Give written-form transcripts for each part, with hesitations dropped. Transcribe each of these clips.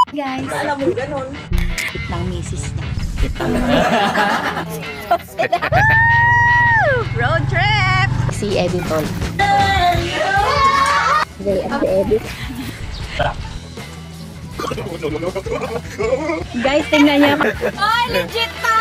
Guys, Alam mo ganun. ng misis niya. Road trip! Si Editor. They at the edit. Guys, tingnan niya. Ay, legit to!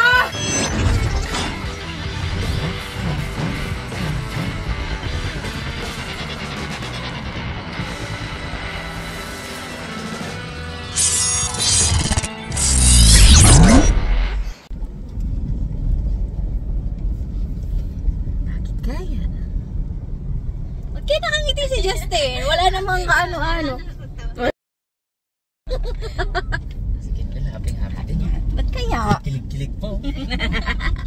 Kaya nakangiti si Justin. Wala namang kaano-ano. Sige, happy din yan. Ba't kaya? Kilig-kilig po.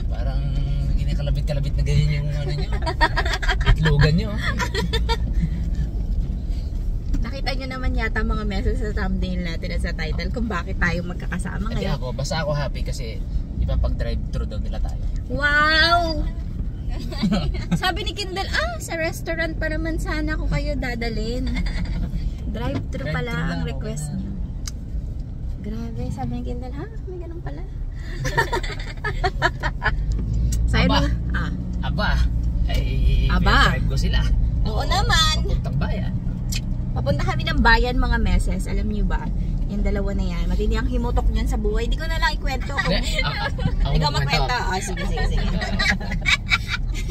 Parang kinakalabit-kalabit na ganyan yung ano nyo. Itlogan nyo. Nakita nyo naman yata mga messages sa thumbnail natin at sa title kung bakit tayo magkakasama Hindi ngayon. basta ako happy kasi ipapag-drive-thru daw nila tayo. Wow! Sabi ni Kindle, sa restaurant pa naman sana ako kayo dadalhin. Drive-thru pala ang request niyo. Grabe, sabi ni Kindle, may ganun pala. Aba, drive ko sila. Oo naman. Papuntang bayan. Papunta kami ng bayan mga meses. Alam niyo ba? Yung dalawa na yan. Matindi ang himutok niyan sa buhay. Hindi ko na lang ikwento. Ikaw magkwento. Sige.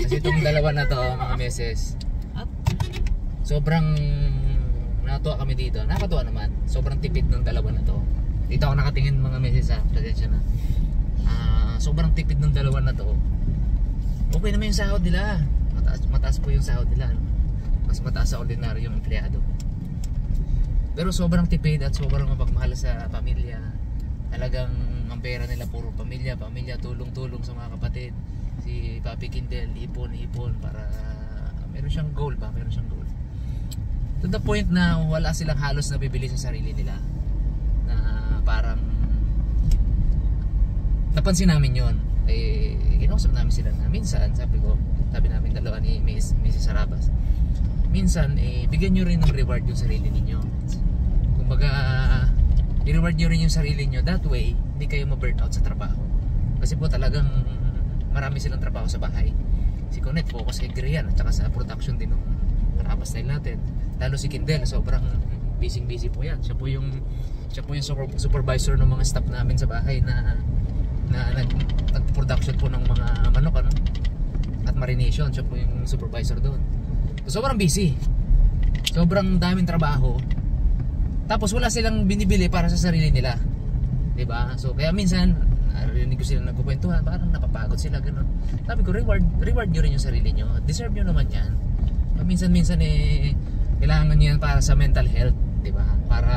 Kasi itong dalawa na to, mga meses, sobrang natuwa kami dito. Nakakatuwa naman. Sobrang tipid ng dalawa na to. Dito ako nakatingin mga meses presensya na. Sobrang tipid ng dalawa na to. Okay naman yung sahod nila. Mataas po yung sahod nila. Mas mataas sa ordinaryong empleyado. Pero sobrang tipid at sobrang mapagmahal sa pamilya. Talagang ang pera nila puro pamilya, tulong-tulong sa mga kapatid. Si Papi Kindle, ipon para meron siyang goal. To the point na wala silang halos nabibili sa sarili nila. Na parang napansin namin yon. Kinausap namin sila na minsan, sabi namin dalawa ni Mrs. Sarabas. Minsan, bigyan nyo rin ng reward yung sarili ninyo. Kumbaga, i-reward nyo rin yung sarili nyo. That way, hindi kayo ma-burn out sa trabaho. Kasi po talagang marami silang trabaho sa bahay. Si Conet focus kay Grian at saka sa production din ng Karabas style natin. Lalo si Kindle, sobrang busy po yan. Siya po yung supervisor ng mga staff namin sa bahay na nag-production po ng mga manok at marination. Siya po yung supervisor doon. So, sobrang busy. Sobrang daming trabaho. Tapos wala silang binibili para sa sarili nila. 'Di ba? So kaya minsan narinig ko sila nagkukwentuhan, parang napapagod sila gano'n. Sabi ko, reward nyo rin yung sarili nyo. Deserve nyo naman yan. Minsan kailangan nyo yan para sa mental health, di ba? Para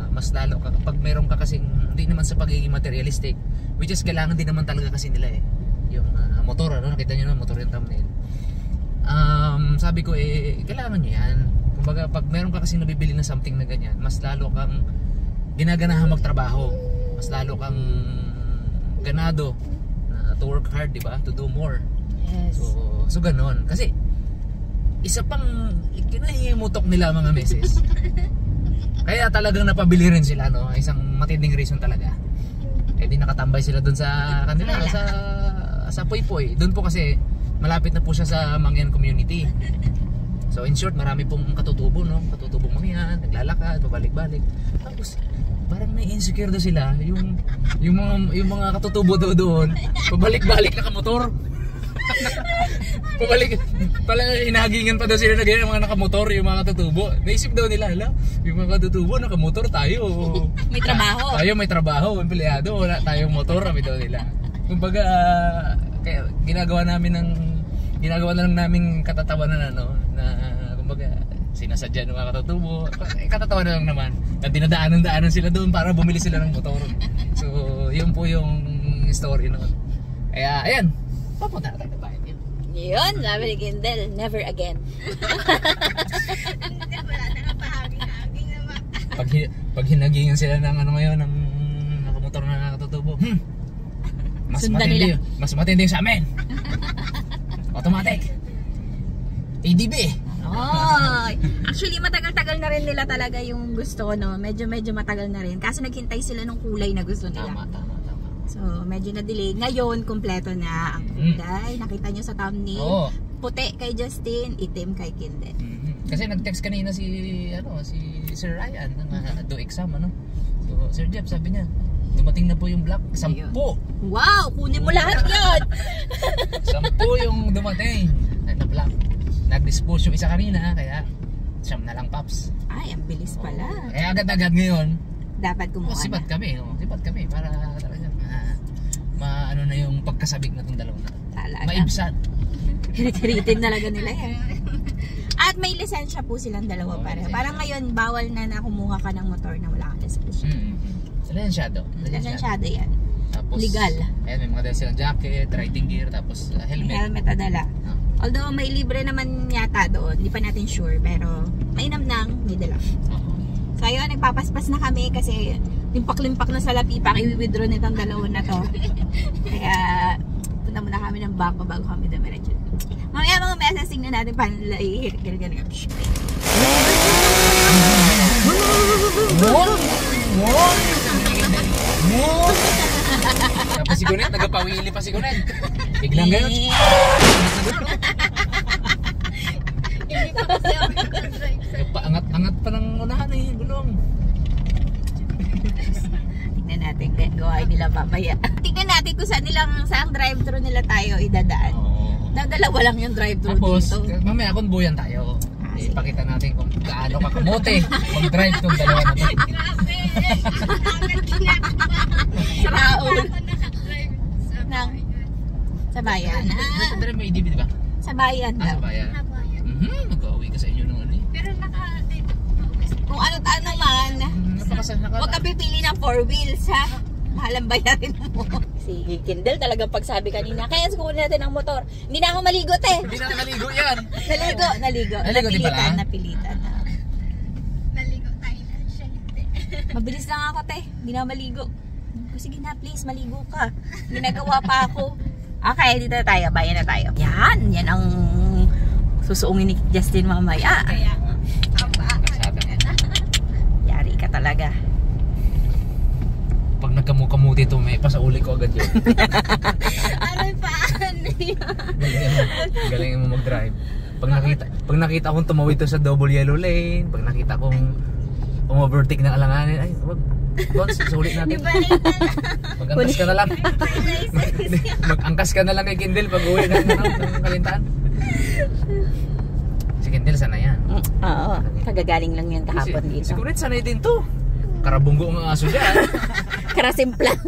mas lalo kapag meron ka kasing, hindi naman sa pagiging materialistic, which is kailangan din naman talaga kasi nila yung motor, nakita nyo na motor yung thumbnail. Sabi ko, kailangan nyo yan. Kumbaga, pag meron ka kasing nabibili na something na ganyan, mas lalo kang ginaganahan magtrabaho. Mas lalo kang ganado na to work hard, di ba? To do more. Yes. So ganon. Kasi isa pang kinahimutok nila mga meses. Kaya talagang napabili rin sila, no? Isang matinding reason talaga. Di nakatambay sila doon sa kanila, sa Poypoy. Doon po kasi malapit na po siya sa Mangyan community. So in short, marami pong katutubo, no? Katutubong Mangyan, naglalakad, pabalik-balik. Tapos parang na-insecure daw sila yung mga katutubo daw doon, pabalik-balik na kamotor. Pala hinagingan pa daw sila na ganyan, mga nakamotor, yung mga katutubo. Naisip daw nila, yung mga katutubo nakamotor, tayo May trabaho. May trabaho, empleyado, wala tayong motor, kami daw nila. Kumbaga, kaya ginagawa na lang namin katatawanan na kumbaga sinasadya ng mga katutubo. Katatawa na lang naman na dinadaanan sila doon para bumili sila ng motor. So yun po yung story noon. Kaya ayan, papunta na tayo na bayan yun. Yun, sabi ni Kindle, never again. Wala na nga pahaging naman. Pag hinagingan sila ng ngayon ng nakamotor na katutubo, mas matindi sa amin. Automatic. ADB. okay. Actually, matagal-tagal na rin nila talaga yung gusto ko, no? Medyo matagal na rin. Kaso naghintay sila ng kulay na gusto nila. Tama. So, medyo na-delay. Ngayon, kumpleto na ang kulay. Nakita nyo sa thumbnail. Oo. Puti kay Justin, itim kay Kindle. Kasi nag-text kanina si Sir Ryan ng do exam, ano? So, Sir Jeff, sabi niya, dumating na po yung black. 10. Wow! Kunin mo lahat yun! 10 yung dumating na black. Nag-dispose yung isa kanina, kaya 9 na lang, Paps. Ay, ang bilis pala. Eh, agad-agad ngayon. Dapat kumuha Sipat na. Sipat kami para talaga ano na yung pagkasabik na itong dalawa na. Talaga. Maibsat. Hirit-hiritin talaga nila yan. At may lisensya po silang dalawa pareho. Parang ngayon, bawal na kumuha ka ng motor na wala kang lisensya. Lisensyado. Lisensyado yan. Tapos, legal. Ayan, may mga dala silang jacket, riding gear, tapos helmet. Helmet na dala. Although may libre naman yata doon, hindi pa natin sure, pero mainam nang may dala. So ayun, nagpapaspas na kami kasi limpak-limpak na sa lapi, paki-withdraw nitong dalawa na to. Kaya punta muna kami ng bangko bago kami dumiretso. Mamaya mga message, tingnan natin paano nila i-ganyan. Tapos si Gunet, nagapawili pa si Gunet. Biglang gano'n. Angat pa ng unahan eh, gulong. Tingnan natin, gawain nila mamaya. Tingnan natin kung saan drive-thru nila tayo idadaan. Dalawa lang yung drive-thru Tapos, dito. mamaya konbuyan tayo. Ipakita natin kung gaano kakamote mag-drive tong dalawa na to. Sa baon. Sa bayan. Pero may idib, di ba? Sa bayan Sa daw. bayan. Mag-uwi ka sa inyo ng ano eh. Pero naka-date. Kung ano naman, huwag ka pipili ng 4 wheels ha. Mahalang bayarin mo. Si Kindle talagang pagsabi kanina, kaya sukunin natin ang motor. Hindi na ako maligo, te. Hindi na naligo yan. Naligo. Naligo din pala? Napilitan. Naligo tayo na siya. Hindi. Mabilis lang ako, te. Hindi na maligo. Sige na, please, maligo ka. Ginagawa pa ako. Okay, dito na tayo. Bayan na tayo. Yan ang susuungin ni Justin mamaya. Kaya nga. Yari ka talaga. Pag nagkamukamuti ito, may pasauli ko agad yun. Ano pa? Galing mo mag-drive. Pag nakita kong tumawid to sa double yellow lane, pag nakita kong overtake ng alanganin, ay, wag. Bones, sulit natin. Mag-angkas ka na lang. Mag-angkas ka na lang kay Kindle pag uwi ng Kalintaan. Si Kindle, sana yan. Oo, kagagaling lang yan kahapon dito. Si Kurit, sanay din to. Karabunggo ang aso dyan. Karasimplang.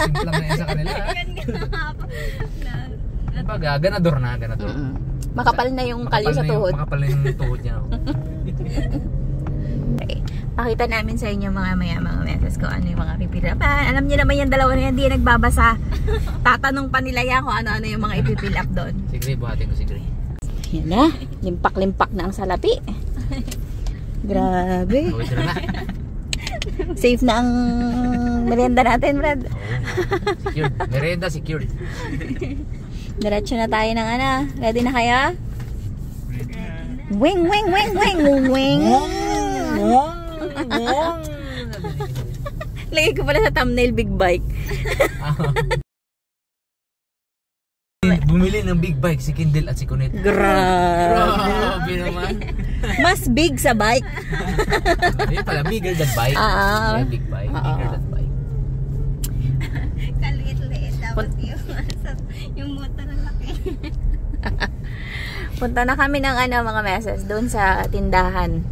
Simplang na yan sa kanila. Baga, ganador na, ganador. Makapal na yung kalyo sa tuhod. Makapal na yung tuhod niya. Okay. Pakita namin sa inyo mga messages ko ano yung mga pipila. Alam niyo naman yung dalawa na yan, hindi nagbabasa. Tatanong pa nila yan kung ano-ano yung mga ipipil up doon. Sige, buhatin ko si Gray. Yan na, limpak-limpak na ang salapi. Grabe. Tawid na. Safe na ang merienda natin, Brad. Secured. Merienda secured. Diretso na tayo ng ano. Ready na kaya? Wing, wing, wing, wing, wing. Lagay ko pala sa thumbnail, big bike. Bumili ng big bike si Kindle at si Kunet. Grabe naman. Mas big sa bike. Yun pala, bigger than bike. Yeah, big bike, bigger than bike. Kaliit-liit. Tapos yung motor na laki. Punta na kami ng mga messages doon sa tindahan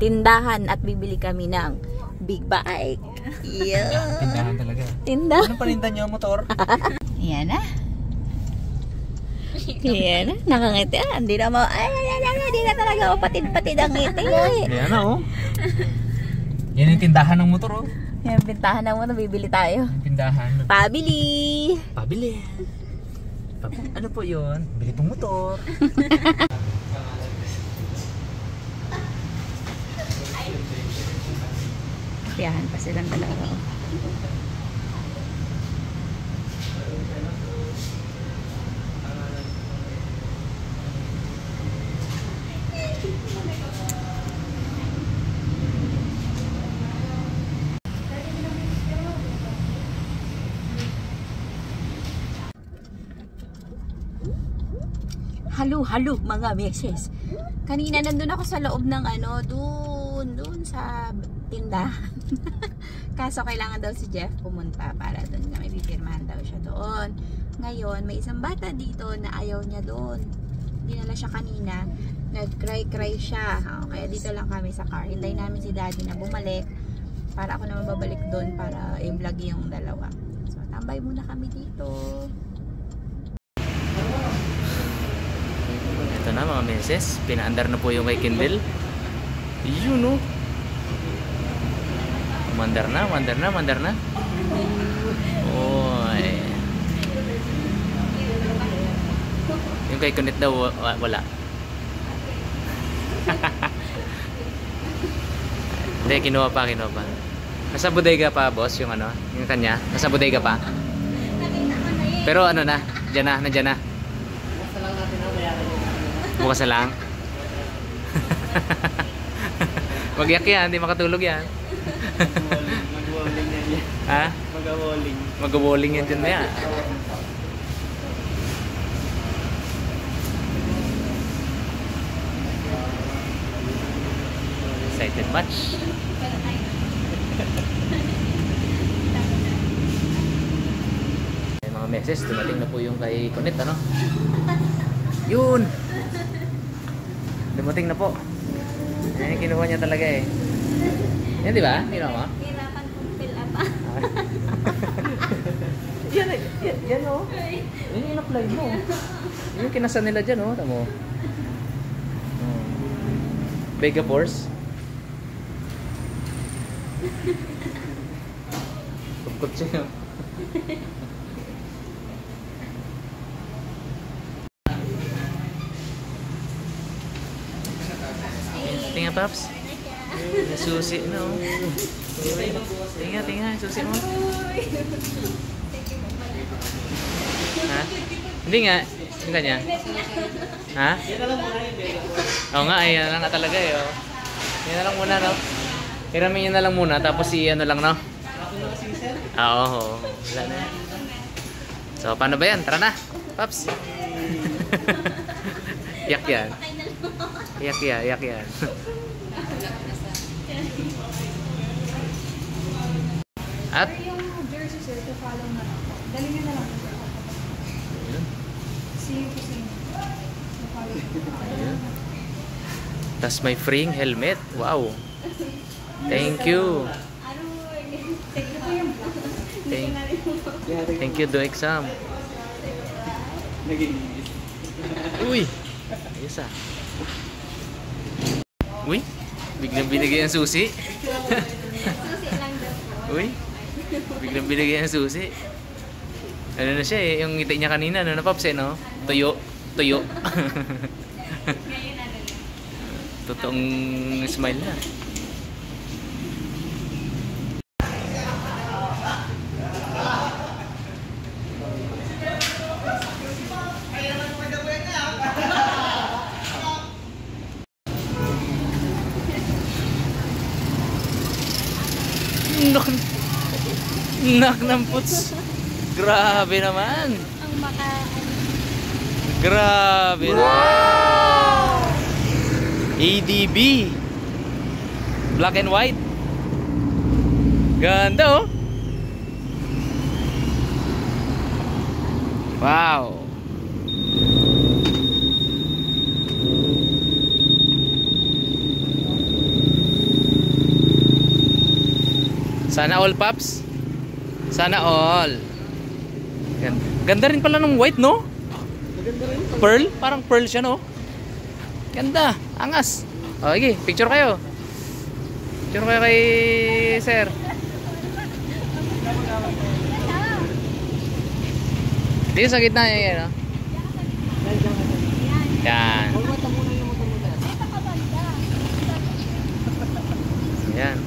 at bibili kami ng big bike. Yeah. Tindahan talaga. Tindahan. Anong paninda niyo motor? Yan na. Yan na. Nakangiti. Hindi na mo. Hindi na talaga patid-patid ang ngiti. Yan na oh. Yan yung tindahan ng motor oh. Yan, bintahan na mo na bibili tayo. Tindahan. Pabili. Ano po yun? Bili pong motor. Piyahan pa silang dalawa. halo mga beses. Kanina nandun ako sa loob ng ano, dun sa tindahan. Kaso kailangan daw si Jeff pumunta para dun nga may pipirmahan daw siya doon. Ngayon, may isang bata dito na ayaw niya doon. Dinala siya kanina. Nag-cry siya. Kaya dito lang kami sa car. Hintayin namin si daddy na bumalik para ako naman babalik doon para i-vlog yung dalawa. So, tambay muna kami dito. Ito na mga meses. Pinaandar na po yung kay Kindle. Yun no. Mandar na. Oy. Yung kay Kunit daw wala. Hindi, kinuha pa. Nasa bodega pa, boss, yung ano, yung kanya. Nasa bodega pa. Pero ano na, nandiyan na. Bukas na lang. Mag-iyak yan, hindi makatulog yan. Mag-walling yan yan. Ha? Mag-walling. Mag-walling yan dyan na yan. Excited much. Mga meses, dumating na po yung kay Kunit, ano? Yun! Dumating na po. Kinuha niya talaga eh. Yan, di ba? Kinuha mo? Hirapan kong fill up. Yan o. Yan yung in-apply mo. Yan yung kinasa nila dyan o. Tamo. Vega Force. Pagkot siya. Tingnan, Paps. Susi, no? Tingnan, susi mo. Ha? Hindi nga. Yung kanya. Ha? Oo nga, yan na lang talaga eh. Oh. Yan na lang muna, no? Hiramin nyo na lang muna, tapos ano lang, no? Oo. Wala na. So, paano ba yan? Tara na, Paps. Iyak yan. Iyak yan. At yung jersey sir, to follow na ako. Dali nyo na lang. See you po sa inyo. tas may freeing helmet. Wow. Thank you. Thank you do exam. Uy. Ayos ah. Uy. Biglang binigay ang susi. Susi lang daw. Uy. Biglang binigay ang susi. Ano na siya eh, yung ngiti niya kanina, ano na Pops eh, no? Tuyo. Ngayon ano na. Totoong smile na. Nak ng puts. Grabe naman. Ang maka... Grabe naman. ADB. Black and white. Ganda oh. Wow. Sana all, Paps. Sana all. Ganda rin pala ng white, no? Pearl? Parang pearl siya, no? Ganda. Angas. O, okay. Picture kayo. Picture kayo kay sir. Dito sa gitna yan, no? Yan. Yan.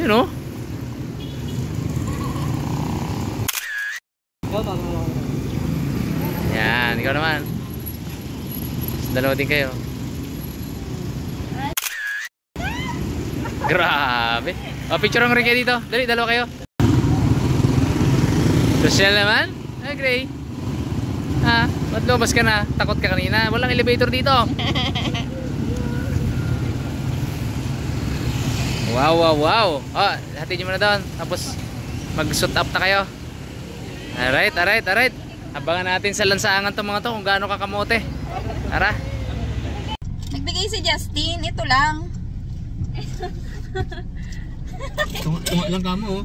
Yun, no? Yan, ikaw naman. Dalawa din kayo. Grabe. O, picture ang rin kayo dito. Dali, dalawa kayo. Social naman? Ay, Gray. Ha? Ba't lumabas ka na? Takot ka kanina. Walang elevator dito. Wow, wow, wow. Oh, hatid nyo muna doon. Tapos mag-suit up na kayo. Alright, alright, alright. Abangan natin sa lansangan to mga to kung gaano kakamote. Tara. Nagbigay si Justin. Ito lang. Tunga lang ka mo.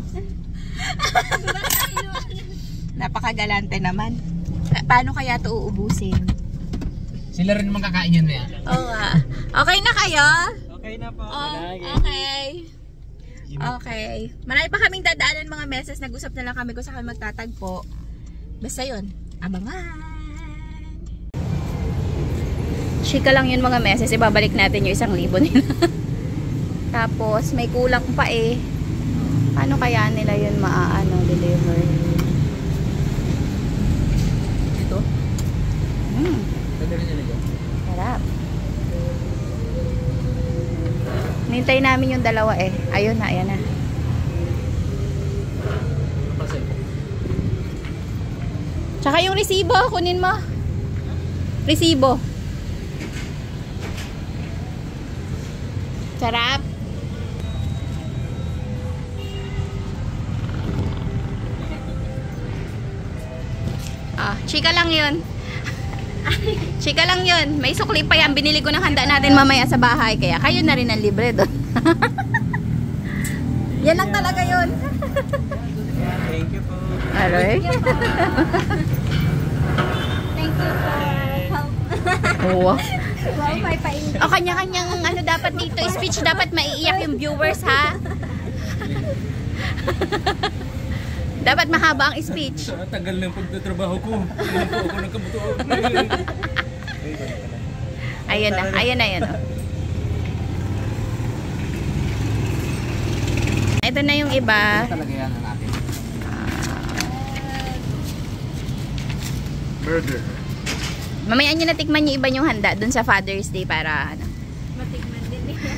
Napakagalante naman. Paano kaya ito uubusin? Sila rin naman kakain yun na yan. Oo nga. Okay na kayo? Okay na po. Okay. Okay. Marami pa kaming dadaanan mga meses. Nag-usap na lang kami kung saan kami magtatagpo. Basta yun. Abangan. Chika lang yun mga meses. Ibabalik natin yung 1,000 nila. Tapos may kulang pa eh. Paano kaya nila yun deliver? Ito? Pwede rin nila dyan. Sarap. Nintay namin yung dalawa eh. Ayun na, ayan na. Tsaka yung resibo, kunin mo. Resibo. Sarap. Chika lang yun. Chika lang yun. May sukli pa yan. Binili ko ng handa natin mamaya sa bahay. Kaya kayo na rin ang libre doon. Yan lang talaga yun. Thank you po. Aroy. Thank you for help. Oo. Wow, paipain. O kanya-kanyang ano dapat dito. Speech dapat maiiyak yung viewers ha. Dapat mahaba ang speech. Sa tagal ng pagtatrabaho ko. Hindi po ako nagkabuto. Ayun na. Ayun na yun. Ito na yung iba. Talaga yan ang atin. Burger. Mamaya nyo natikman yung iba yung handa dun sa Father's Day para ano. Matikman din nila.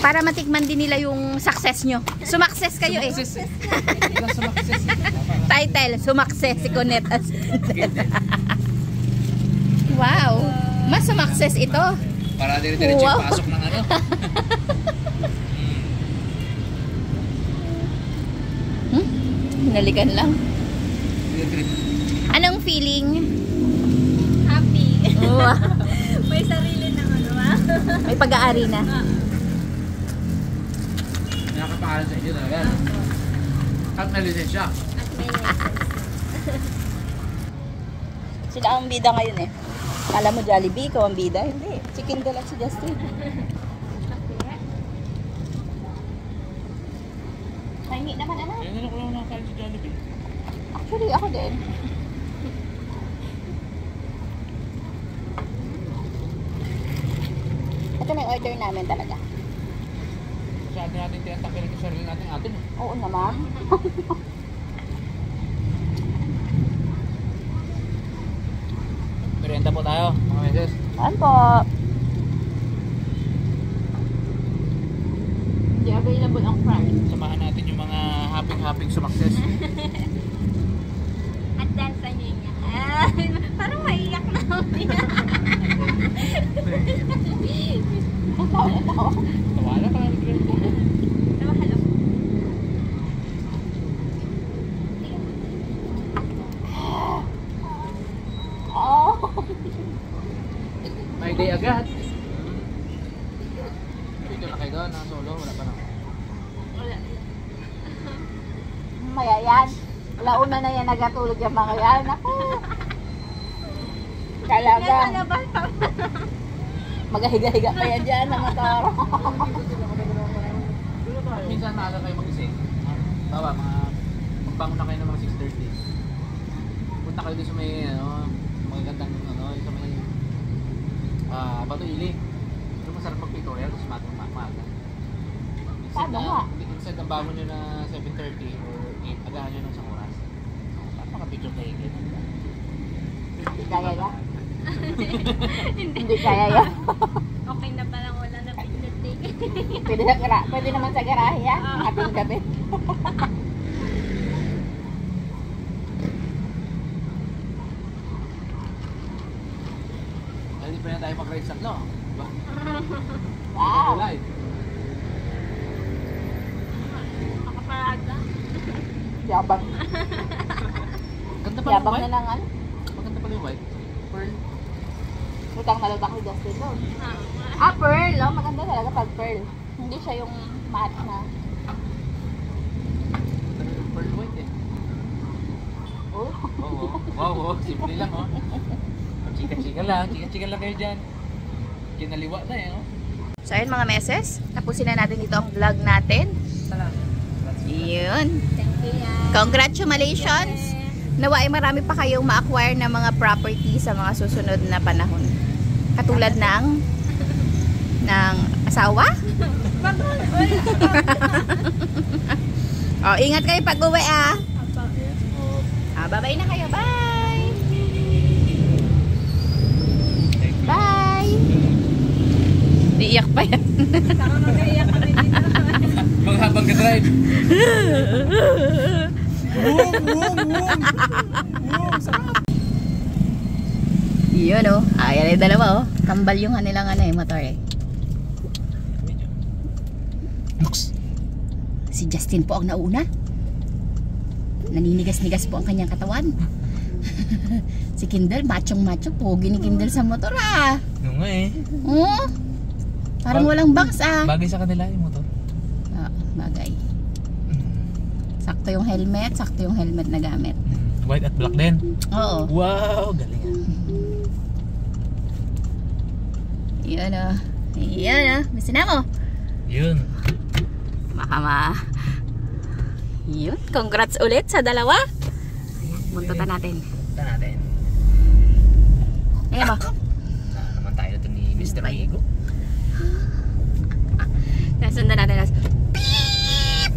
Para matikman din nila yung success nyo. Sumakses kayo eh. Title, sumakses si Conetas. Wow. Mas sumakses ito. Para dire-diretso yung pasok ng ano. Nalikan lang. Anong feeling? Happy. Wow. May sarili ng ano ah. May pag-aari na. Nakakapangalan sa inyo talaga. At may lisensya. At may license. Sila ang bida ngayon eh. Alam mo Jollibee, ikaw ang bida? Hindi. Si Kindle at si Justin. Mahingi naman anak. Yan ko lang nakakain si Jollibee. Actually, ako din. Ito na yung order namin talaga. Sa atin natin tinatakirin yung sarili natin atin. Oo naman. Merienda po tayo, mga meses. Saan po? Hindi available ang fries. Samahan natin yung mga happy-happy sumakses. At dansa niya niya. Parang maiyak na ako. Tawala ka lang. Diba, hello? Oh. May day agad. Dito na kayo doon, solo, wala pa na. Wala. Maya yan. Launa na yan nagatulog yung mga yan. Ako. Talaga. Magahiga-higa pa yan dyan ng motor. Minsan maaga kayo magising. Baba, magbangon na kayo ng mga 6:30. Punta kayo doon sa may, magagandang, sa may, Bato Ili. Pero masarap mag-pictorial, tapos maaga. Paano nga? Instead ng bangon nyo na 7:30 or 8, agahan nyo ng isang oras. Paano maka-picture kayo kayo? Hindi kaya yan. Hindi kaya yan. Okay na palang wala na picture take. Pwede naman sa garahe yan. Ating gabi. Mag-ride sa no. Diba? Wow. Live. Nakaparada. Yabang. Ganda pala yung Yabang na white. lang ano. Maganda pala yung white. Pearl. Lutang na lutang ni Justin doon. Ah, pearl. Oh, maganda talaga pag pearl. Hindi siya yung matte na. Pearl white eh. Oh. Oo. Wow, simple lang oh. Chika-chika lang. Chika-chika lang kayo dyan. Kinaliwa na eh oh. So ayun mga meses, tapusin na natin dito ang vlog natin. Yun. Thank you, yan. Congratulations! Nawa ay marami pa kayong ma-acquire na mga property sa mga susunod na panahon. Katulad ng asawa? Oh, ingat kayo pag uwi ah. Bye-bye na kayo. Bye! Bye! Iiyak pa yan. Saka mag-iiyak kami dito. Maghabang ka drive. Yun oh. Ayan yung dalawa oh. Kambal yung kanilang motor eh. Looks. Si Justin po ang nauna. Naninigas-nigas po ang kanyang katawan. Si Kindle, machong-macho. Pogi ni Kindle sa motor ah. Yung nga eh. Oh, parang walang bangs ah. Bagay sa kanila yung motor. Bagay. Sakto yung helmet na gamit. White at black din. Oo. Wow, galing ah. Yan ah. Yan ah. Bisa na mo. Yun. Makama. Yun. Congrats ulit sa dalawa. Buntutan natin. Punta natin. Ayan mo. Na naman tayo ito ni Mr. Bye. Diego. Nasundan natin. Beep!